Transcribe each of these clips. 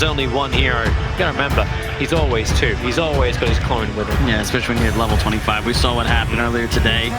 only one hero. You gotta remember, he's always two. He's always got his clone with him. Yeah, especially when you hit level 25. We saw what happened earlier today.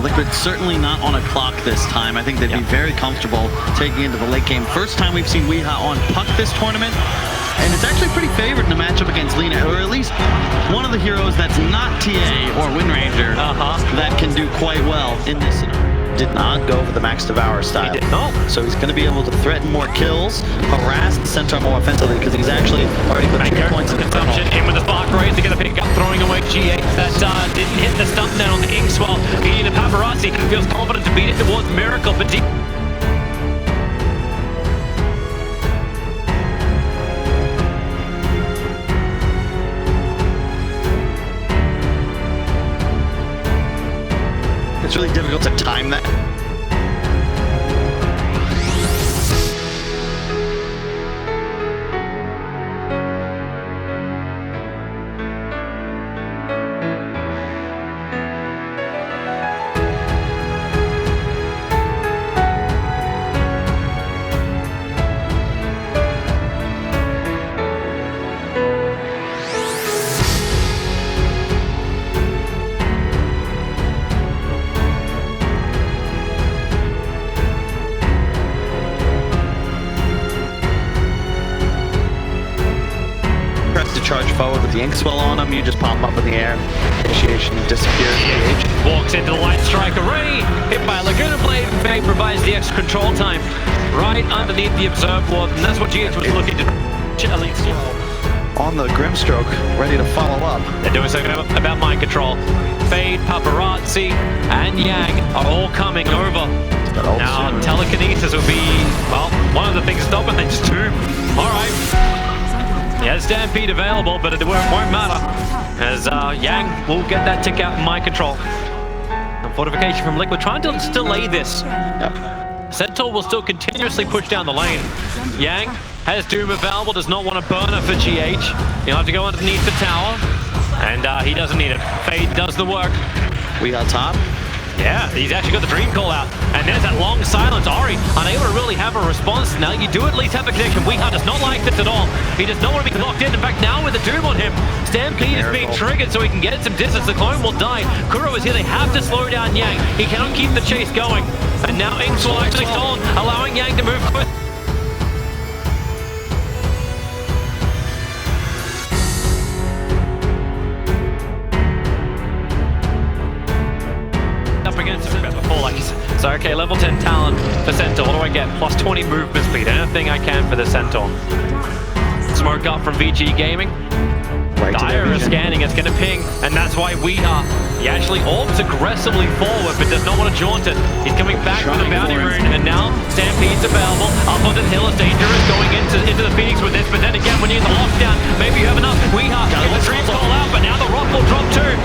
Liquid certainly not on a clock this time. I think they'd be very comfortable taking into the late game. First time we've seen Weeha on puck this tournament. And it's actually pretty favored in a matchup against Lina, or at least one of the heroes that's not TA or Windranger that can do quite well in this scenario. Did not go for the Max Devour style. He did not. So he's going to be able to threaten more kills, harass the Centaur more offensively, because he's actually already put 2 points in the tunnel. In with the spark raise to get a pick up, throwing away GH. That didn't hit the stump down on the Inkswell. Eating the paparazzi, feels confident to beat it towards Miracle, but it's really difficult to time that. To charge forward with the Inkswell on him, you just pop him up in the air. Initiation disappears. Walks into the light strike array, hit by Laguna Blade, and Fade provides the extra control time right underneath the Observe Ward, and that's what GH was looking to at least. On the Grimstroke, ready to follow up. They're doing something about mind control. Fade, Paparazzi, and Yang are all coming over. Now, telekinesis will be, well, one of the things stopping them, just Doom. All right. He has Stampede available, but it won't matter, as Yang will get that tick out in mind control. And fortification from Liquid, trying to delay this. Centaur will still continuously push down the lane. Yang has Doom available, does not want to burn it for GH. He'll have to go underneath the tower, and he doesn't need it. Fade does the work. We on top. Yeah, he's actually got the dream call out. And there's that long silence. Ori unable to really have a response. Now you do at least have a connection. Weeha does not like this at all. He does not want to be locked in. In fact, now with the Doom on him, Stampede is being triggered so he can get some distance. The clone will die. Kuro is here. They have to slow down Yang. He cannot keep the chase going. And now Inks will actually stall, allowing Yang to move quick. So okay, level 10 talent for Centaur. What do I get? Plus 20 movement speed. Anything I can for the Centaur. Smoke up from VG Gaming. Dire is scanning, it's going to ping, and that's why Weeha, he actually orbs aggressively forward, but does not want to jaunt it. He's coming back with the bounty rune, and now Stampede's available. Up on the hill is dangerous, going into the Phoenix with this, but then again, when you're in the lockdown, maybe you have enough. Weeha, get the dreams all out, but now the rock will drop too.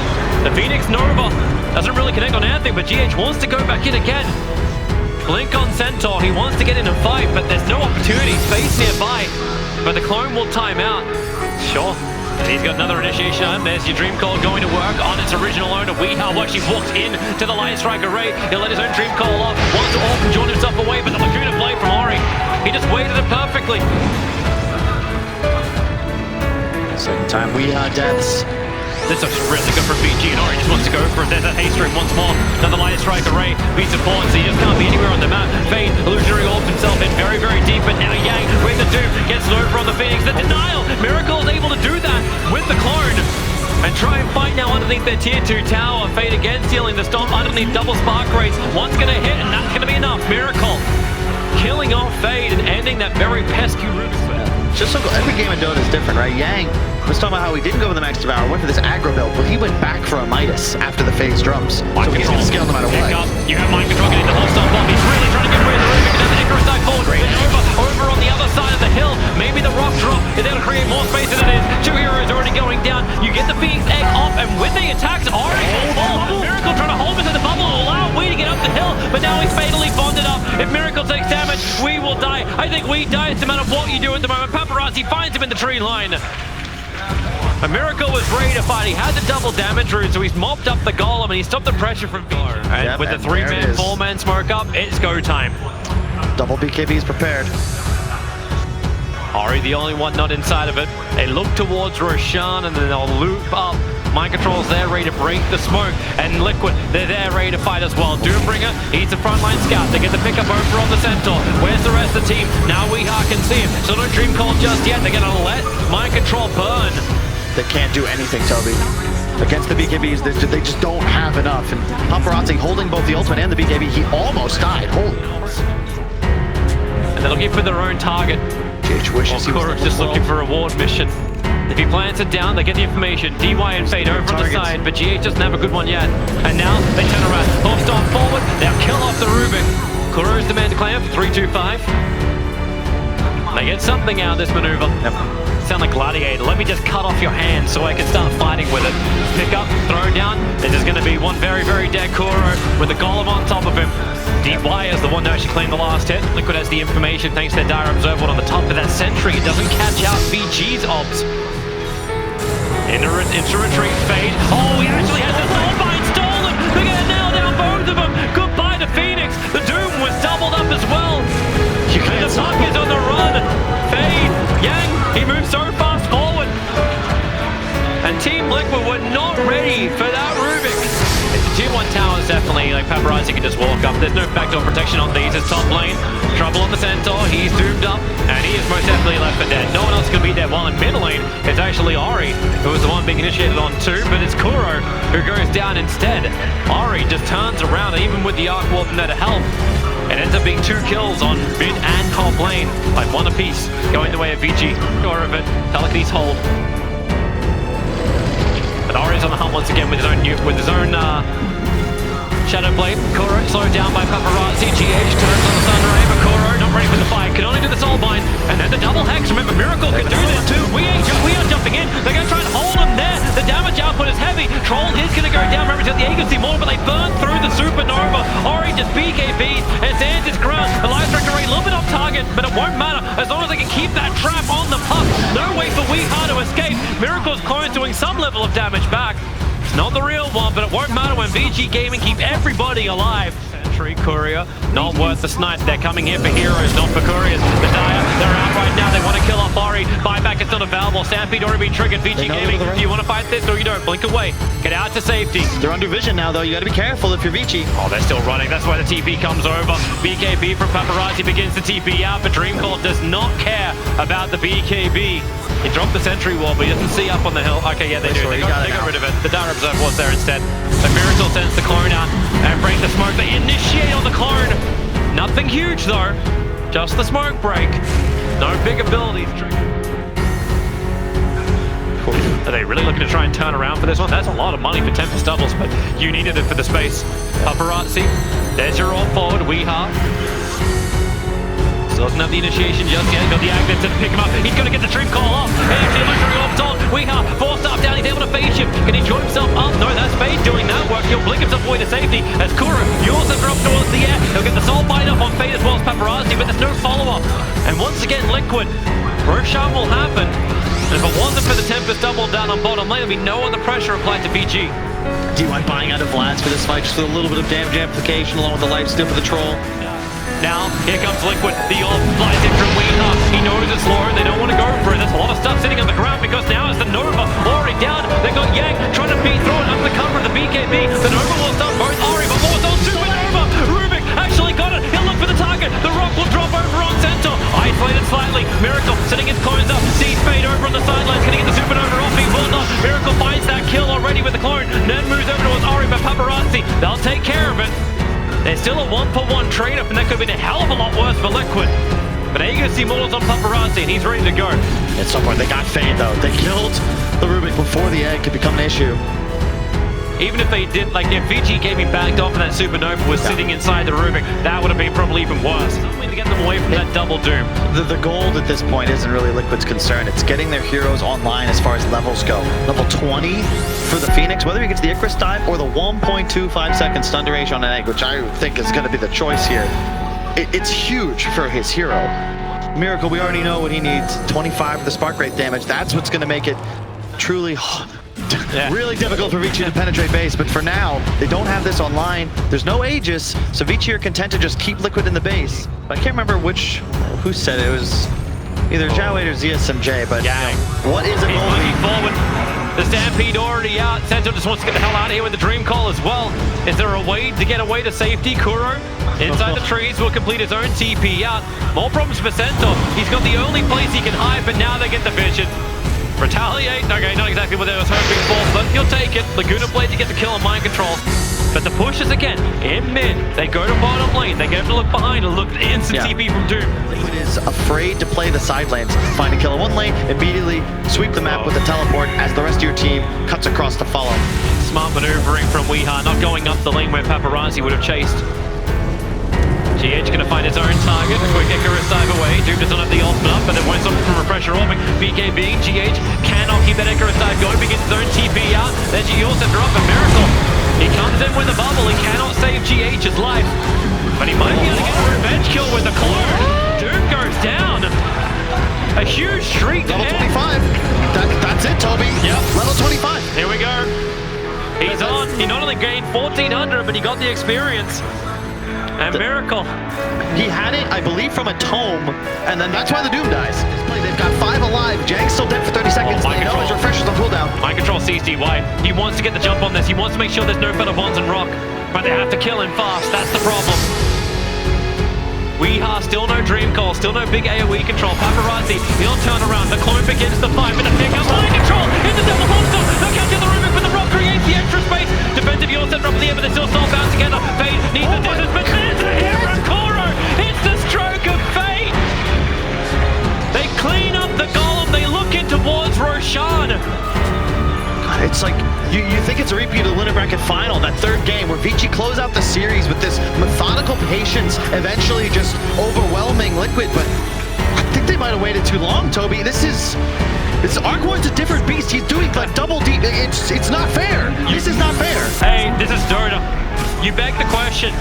The Phoenix Nova doesn't really connect on anything, but GH wants to go back in again. Blink on Centaur, he wants to get in and fight, but there's no opportunity. Space nearby, but the clone will time out. Sure. And he's got another initiation on. There's your Dream Call going to work on its original owner. Weeha actually walks in to the Light Strike array. He'll let his own Dream Call off. Wants to orb and join himself away, but the Laguna Blade from Ori. He just waited it perfectly. Second time Weeha deaths. This looks really good for VG, and Ori just wants to go for it. There's that haste stream once more. Now the Light Strike array beats supports, so he just can't be anywhere on the map. Fade, illusionary orbs himself in very, very deep, but now Yang with the Doom gets low from the Phoenix. The denial! Miracle is able to do that with the clone and try and fight now underneath their tier 2 tower. Fade again stealing the stomp underneath double spark rates. One's gonna hit, and that's gonna be enough. Miracle killing off Fade and ending that very pesky Rubik's Cube. Just so every game of Dota is different, right? Yang was talking about how he didn't go with the Max Devour, went for this aggro build, but he went back for a Midas after the phase drums. So he's going to scale no matter what. You have mind control getting the whole stuff off. He's really trying to get rid of the Rubik, and then the Icarus dive forward. Great. Over on the other side of the hill. Maybe the rock drop is able to create more space than it is. 2 heroes already going down. You get the Phoenix egg off, and with the attacks, Ori will fall. Miracle trying to hold him to the bubble, allow Wee to get up the hill, but now he's fatally bonded up. If Miracle takes damage, Wee will die. I think Wee dies no matter what you do at the moment. Paparazzi finds him in the tree line. A Miracle was ready to fight. He had the double damage rune, so he's mopped up the golem and he stopped the pressure from VG. And with the 3-man, 4-man smoke up, it's go time. Double BKB is prepared. Ori the only one not inside of it. They look towards Roshan and then they'll loop up. Mind Control's there ready to break the smoke, and Liquid, they're there ready to fight as well. Doombringer, he's the frontline scout. They get the pickup over on the Centaur. Where's the rest of the team? Now Weehaw can see him. So no Dream Call just yet. They're gonna let Mind Control burn. They can't do anything, Toby. Against the BKBs, they just don't have enough. And Paparazzi holding both the ultimate and the BKB, he almost died. Holy. And they're looking for their own target. GH wishes he was Kuro's just looking for a reward mission. If he plants it down, they get the information. DY and Fade over on the side, but GH doesn't have a good one yet. And now they turn around. Full stop forward. They'll kill off the Rubik. Kuro's demand to claim for 3-2-5. They get something out of this maneuver. Sound like Gladiator. Let me just cut off your hand so I can start fighting with it. Pick up, throw down. This is going to be one very, very dead Kuro with the Golem on top of him. DY is the one to actually claim the last hit. Liquid has the information thanks to their Dire Observer on the top of that sentry. It doesn't catch out VG's obs. Into retreat, Fade. Oh, he actually has the Soulbind stolen! They're gonna nail down both of them! Goodbye to Phoenix! The Doom was doubled up as well! And the puck is on the run! Fade, Yang, he moves so fast forward! And Team Liquid were not ready for that Rubik! Tier 1 towers definitely, like Paparazzi can just walk up. There's no backdoor protection on these. It's top lane. Trouble on the Centaur. He's doomed up. And he is most definitely left for dead. No one else can be there. While in mid lane, it's actually Ori, who was the one being initiated on too. But it's Kuro who goes down instead. Ori just turns around, and even with the Arc Warp there to help, it ends up being 2 kills on mid and top lane. Like 1 apiece, going the way of VG. Sure of it. Telekinesis hold. But Ori's on the hunt once again with his own Shadow Blade. Kuro slowed down by Paparazzi. GH turns on the Thunder Ray, but Kuro not ready for the fight. Can only do the Soulbind, and then the double hex. Remember, Miracle can do this too. We are jumping in. They're going to try and hold him there. The damage output is heavy. Troll is going to go down. Remember, the agency more, but they burn through the Supernova. Ori just BKBs and stands his ground. The Life Director Ray a little bit off target, but it won't matter as long as they can keep that trap on the puck. No way for Weehaw to escape. Miracle's clone doing some level of damage back. It's not the real one, but it won't matter when VG Gaming keep everybody alive. Sentry, Courier, not worth the snipe. They're coming here for heroes, not for couriers. The Dire, they're out right now. They want to kill off Ori. Buyback is not available. Stampede already been triggered. VG Gaming, do you want to fight this or you don't? Blink away. Get out to safety. They're under vision now, though. You got to be careful if you're VG. Oh, they're still running. That's why the TP comes over. BKB from Paparazzi begins to TP out, but Dreamcall does not care about the BKB. He dropped the sentry wall, but he doesn't see up on the hill. Okay, yeah, they do. They got rid of it. The Dire Observer was there instead. The Miracle sends the clone out and break the smoke. They initiate on the clone. Nothing huge, though. Just the smoke break. No big abilities. Are they really looking to try and turn around for this one? That's a lot of money for Tempest doubles, but you needed it for the space. Paparazzi, there's your all forward. Weehaw. Doesn't have the initiation just yet. Got the Agnes to pick him up. He's going to get the Dream Call off. And the illusory orb's on. Weehaw, 4-star down. He's able to phase shift. Can he join himself up? No, that's Fade doing that work. He'll blink himself away to safety as Kuro yours him up towards the air. He'll get the Soul Bite up on Fade as well as Paparazzi, but there's no follow-up. And once again, Liquid. Roshan will happen. And if it wasn't for the Tempest double down on bottom lane, there'll be no other pressure applied to VG. DY buying out of Vlad's for this fight, just with a little bit of damage amplification along with the life steal for the Troll. Now, here comes Liquid. The orb flies in from Weehaw. He knows it's low. They don't want to go for it. There's a lot of stuff sitting on the ground because now it's the Nova. Ori down. They got Yang trying to beat through it under the cover of the BKB. The Nova will stop both Ori, but more so Supernova. Rubik actually got it. He'll look for the target. The rock will drop over on Centaur. Isolated slightly. Miracle sitting his clones up. Sees Fade over on the sidelines. Can he get the Supernova off? He will not. Miracle finds that kill already with the clone. Then moves over towards Ori, but Paparazzi, they'll take care of it. There's still a 1-for-1 trade-up, and that could have been a hell of a lot worse for Liquid. But Aegis Immortals on Paparazzi, and he's ready to go. At some point, they got Fade, though. They killed the Rubik before the egg could become an issue. Even if they did, like if VG Gaming backed off and that Supernova was sitting inside the Rubik, that would have been probably even worse. Something to get them away from that double Doom. The goal at this point isn't really Liquid's concern. It's getting their heroes online as far as levels go. Level 20 for the Phoenix, whether he gets the Icarus dive or the 1.25 second stun duration on an egg, which I think is going to be the choice here. It's huge for his hero. Miracle, we already know what he needs. 25 with the spark rate damage. That's what's going to make it truly really difficult for VG to penetrate base, but for now, they don't have this online. There's no Aegis, so VG are content to just keep Liquid in the base. I can't remember who said it. It was Either Jowade or ZSMJ, but Gang. what is it? He's moving forward. The Stampede already out. Sento just wants to get the hell out of here with the Dream Call as well. Is there a way to get away to safety? Kuro inside the trees will complete his own TP out. More problems for Sento. He's got the only place he can hide, but now they get the vision. Retaliate. Okay, not exactly what they was hoping for, but he'll take it. Laguna Blade to get the kill on Mind Control. But the push is again in mid. They go to bottom lane. They get to look behind and look instant TP from Doom. Liquid is afraid to play the side lanes. Find a kill in one lane, immediately sweep the map with a teleport as the rest of your team cuts across to follow. Smart maneuvering from Weeha, not going up the lane where Paparazzi would have chased. GH gonna find his own target. A quick Icarus dive away. Doom does not have the ultimate up, but it won't stop him from refresher orbing. BK being GH cannot keep that Icarus dive going. Begins his own TP out. Then GH sends her up a miracle. He comes in with a bubble. He cannot save GH's life, but he might be able to get a revenge kill with the clone. Doom goes down. A huge streak. Level 25. That's it, Toby. Yep. Level 25. Here we go. He's on. He not only gained 1400, but he got the experience. And Miracle. He had it, I believe, from a tome, and then that's why the Doom dies. They've got 5 alive. Jang's still dead for 30 seconds. They know his refreshers on cooldown. Mind Control sees DY. He wants to get the jump on this. He wants to make sure there's no better bonds in Rock, but they have to kill him fast. That's the problem. Weeha, still no Dream Call, still no big AoE control. Paparazzi, he'll turn around. The clone begins to fight with a pick up. Mind Control into double holster. They'll catch the Rubik, but the Rock creates the extra space. Defensive York center up in the air, but they're still bound together. Fade needs the distance, but there's a hit from Koro. It's the stroke of fate. They clean up the golem. They look in towards Roshan. God, it's like, you think it's a repeat of the Winter Bracket Final, that third game where Vici closed out the series with this methodical patience, eventually just overwhelming Liquid, but I think they might have waited too long, Toby. This Arcworn's a different beast. He's doing like double D. It's not fair. This is not fair. Hey, this is Dota. You beg the question.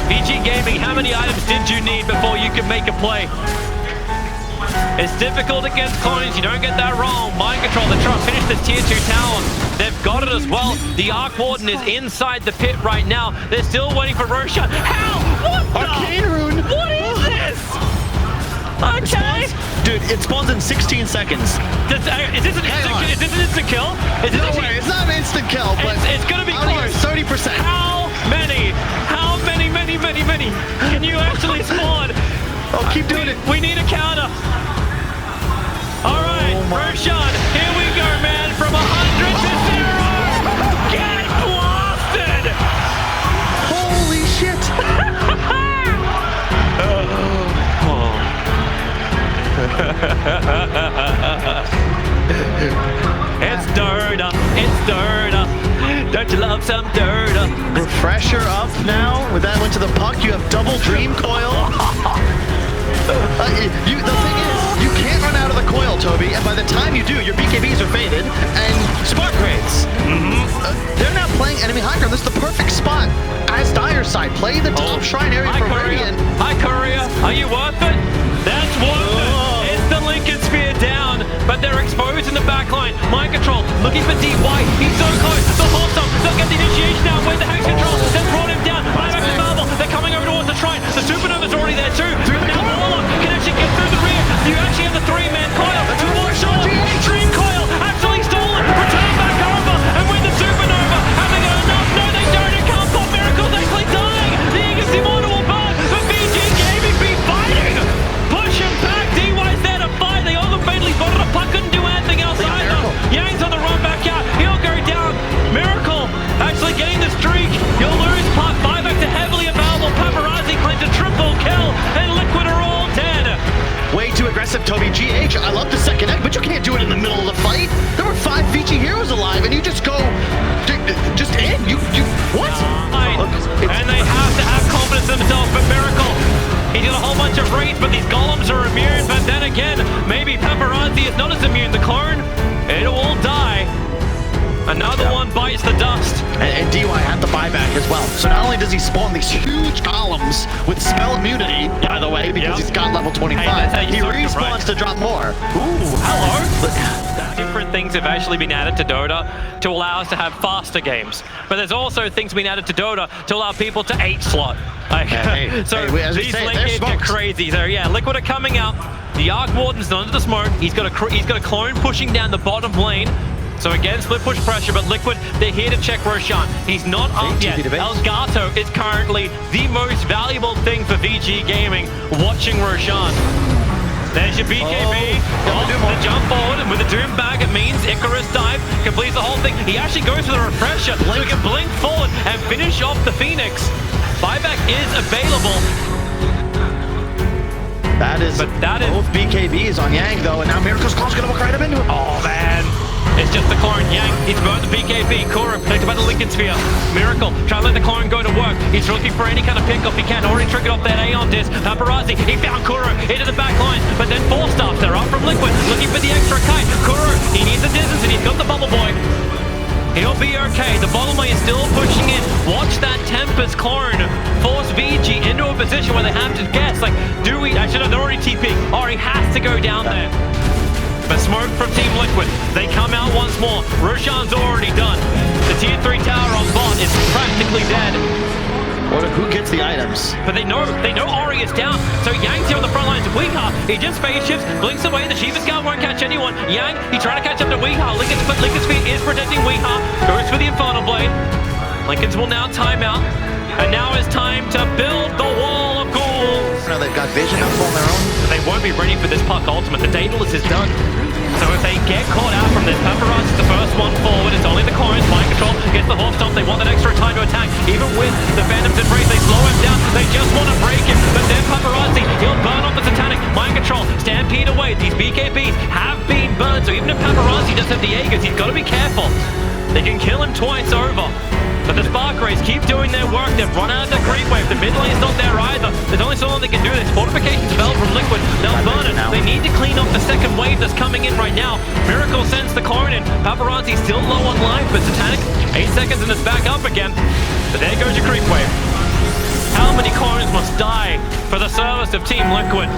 VG Gaming, how many items did you need before you could make a play? It's difficult against clones, you don't get that wrong. Mind Control, they're trying to finish this tier 2 tower. They've got it as well. The Arc Warden is inside the pit right now. They're still waiting for Roshan. How? What the? Arcane Rune. What is this? Okay. Dude, it spawns in 16 seconds. Is this an instant kill? Is it No way, it's not an instant kill, but it's gonna be close. 30%. How many? Many? Can you actually spawn? Oh, keep doing it. We need a counter. All right, Roshan, here we go, man. From 100 to 0. Get blasted. Holy shit. It's Dota. It's Dota. Don't you love some Dota? Refresher up now. With that went to the puck. You have double Dream Coil. The thing is, you can't run out of the coil, Toby, and by the time you do, your BKBs are faded, and Spark Grades. They're not playing enemy high ground. This is the perfect spot. As Dire's side, play the top shrine area for Radiant. Hi, Courier. Are you worth it? That's worth it. It's the Lincoln Spear down, but they're exposed in the back line. Mind Control, looking for DY. He's so close. The Hawthorne, they'll get the initiation now. Where's the Hex Control? They've brought him down. Right back to Marvel. They're coming over towards the shrine. The Supernova's already there too. Now Warlock can actually get through the rear. You actually have the 3-man coil. Two more short. Dream Coil actually stolen. Return back over. And with the Supernova, have they got enough? No, they don't. It can't pop. Miracle's actually dying. The Aegis Immortal will burn. But VG Gaming be fighting. Push him back. DY's there to fight. They overfatally bottled up. Puck couldn't do anything else either. Yang's on the run back out. He'll go down. Miracle actually getting the streak. You'll lose Puck. Buyback to heavily available. Paparazzi claims a triple kill. And Liquid are all dead. Way too aggressive, Toby. GH, I love the second egg, but you can't do it in the middle of the fight. There were 5 Vici heroes alive, and you just go, just in. What? And they have to have confidence in themselves, but Miracle, he did a whole bunch of raids, but these golems are immune. But then again, maybe Paparazzi is not as immune. The clone, it'll all die. Another one bites the dust. And DY had the buyback as well. So not only does he spawn these huge columns with spell immunity, by the way, because he's got level 25, Hey, he respawns to drop more. Ooh, hello. Different things have actually been added to Dota to allow us to have faster games. But there's also things being added to Dota to allow people to 8 slot. Like, so as we these say, late they're games get smoked. crazy. So yeah, Liquid are coming out. The Arc Warden's under the smoke. He's got a clone pushing down the bottom lane. So again, split push pressure, but Liquid, they're here to check Roshan. He's not up yet. Elgato is currently the most valuable thing for VG Gaming, watching Roshan. There's your BKB, the jump forward, and with the Doom bag, it means Icarus dive, completes the whole thing. He actually goes for the refresher, so he can blink forward and finish off the Phoenix. Buyback is available. That is both BKBs on Yang, though, and now Miracle's Claw's gonna walk right up into him. Oh, man. It's just the clone. Yang, he's burned the BKB. Kuro protected by the Lincoln Sphere. Miracle, trying to let the clone go to work. He's looking for any kind of pick-off he can. Already triggered off that Aeon disc. Paparazzi, he found Kuro into the back line. But then four stars, they're up from Liquid, looking for the extra kite. Kuro, he needs the distance, and he's got the Bubble Boy. He'll be okay. The bottom lane is still pushing in. Watch that Tempest clone force VG into a position where they have to guess. Like, do we? Actually, no, they're already TPing. Oh, he has to go down there. But smoke from Team Liquid. They come out once more. Roshan's already done. The tier 3 tower on bot is practically dead. Who gets the items? But they know Ori is down. So Yang's here on the front lines. Weeha, he just phase shifts, blinks away. The Shiva Scout won't catch anyone. Yang, he's trying to catch up to Weeha. Lincoln's Sphere is protecting Weeha. Goes for the Infernal Blade. Lincoln's will now time out. And now it's time to build the wall of ghouls. Now they've got vision up on their own. They won't be ready for this puck ultimate. The Daedalus is done. So if they get caught out from this, Paparazzi's the first one forward. It's only the clones. Mind control gets the horse stomp. They want that extra time to attack. Even with the Phantoms in race, they slow him down. They just want to break him. But then Paparazzi, he'll burn off the Satanic. Mind control, stampede away. These BKBs have been burned. So even if Paparazzi does have the Aegis, he's got to be careful. They can kill him twice over. But the Spark Rays keep doing their work. They've run out of the creep wave. The mid lane's not there either. There's only so long they can do this. Fortifications fell from Liquid. They'll burn it. They need to clean off the second wave that's coming in right now. Miracle sends the clone in. Paparazzi's still low on life, but Satanic, 8 seconds and it's back up again. But there goes your creep wave. How many clones must die for the service of Team Liquid?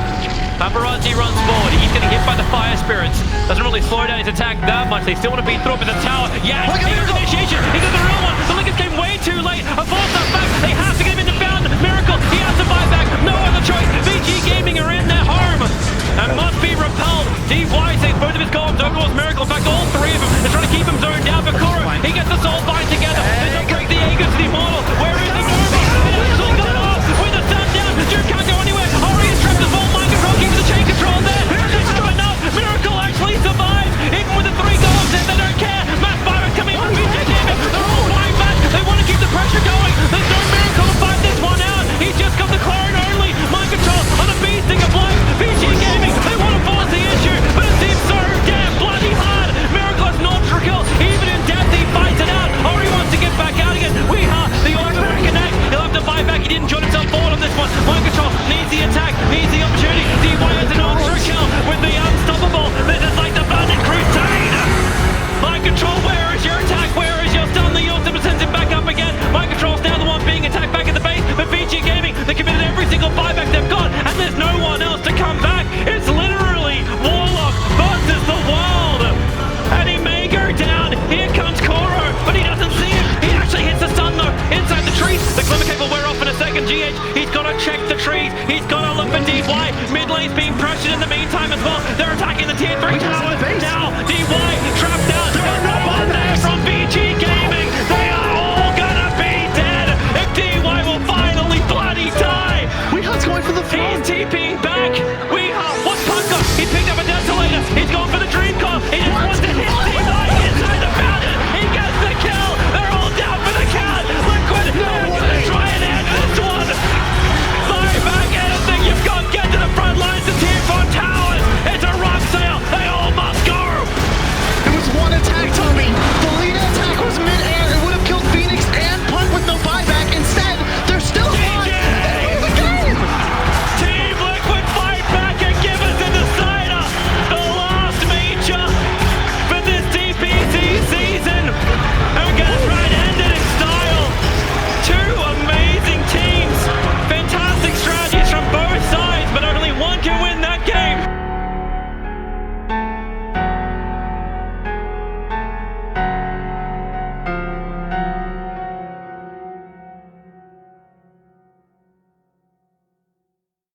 Paparazzi runs forward. He's getting hit by the Fire Spirits. Doesn't really slow down his attack that much. They still want to beat through up in the tower. Yeah, he got the initiation. He got the real one. The Lincolns came way too late. A force-up back. They have to get him into bound. Miracle, he has to buy back. No other choice. VG Gaming are in their home and must be repelled. D-Wise takes both of his golems over towards Miracle. In fact, all three of them.